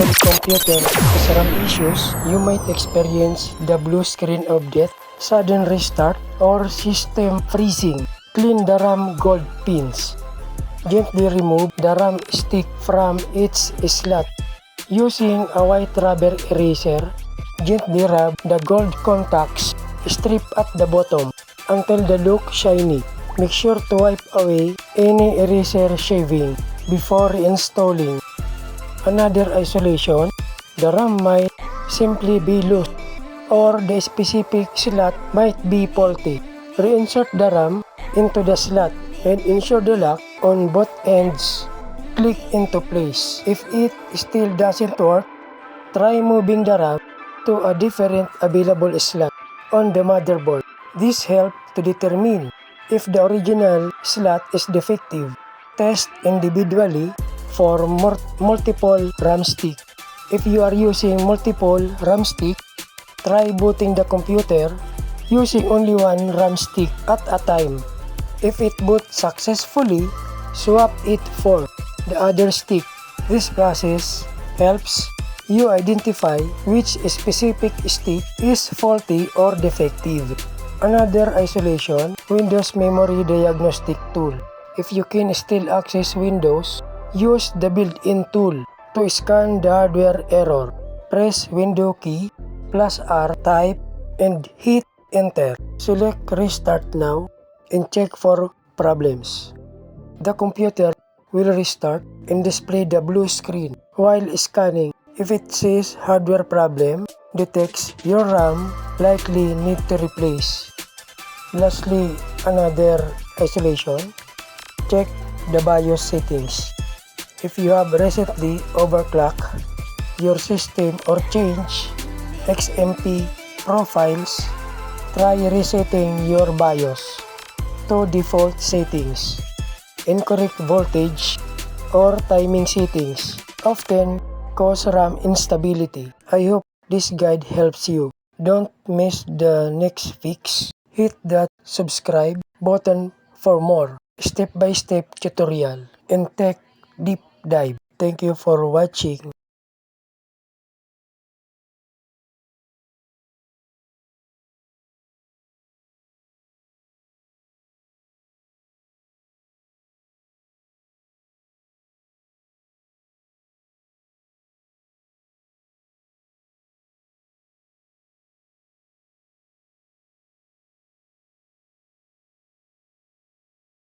While computer has RAM issues, you might experience the blue screen of death, sudden restart, or system freezing. Clean the RAM gold pins. Gently remove the RAM stick from its slot. Using a white rubber eraser, gently rub the gold contacts strip at the bottom until they look shiny. Make sure to wipe away any eraser shaving before installing. Another isolation, the RAM might simply be loose or the specific slot might be faulty. Reinsert the RAM into the slot and ensure the lock on both ends click into place. If it still doesn't work, try moving the RAM to a different available slot on the motherboard. This helps to determine if the original slot is defective. Test individually for multiple RAM sticks. If you are using multiple RAM sticks, try booting the computer using only one RAM stick at a time. If it boots successfully, swap it for the other stick. This process helps you identify which specific stick is faulty or defective. Another isolation, Windows Memory Diagnostic Tool. If you can still access Windows, use the built-in tool to scan the hardware error. Press Window key +R, type, and hit Enter. Select Restart Now and check for problems. The computer will restart and display the blue screen while scanning. If it says hardware problem, detects your RAM likely need to replace. Lastly, another isolation, check the BIOS settings. If you have recently overclocked your system or changed XMP profiles, try resetting your BIOS to default settings. Incorrect voltage or timing settings often cause RAM instability. I hope this guide helps you. Don't miss the next fix. Hit that subscribe button for more step-by-step tutorial and tech deep dive. Thank you for watching.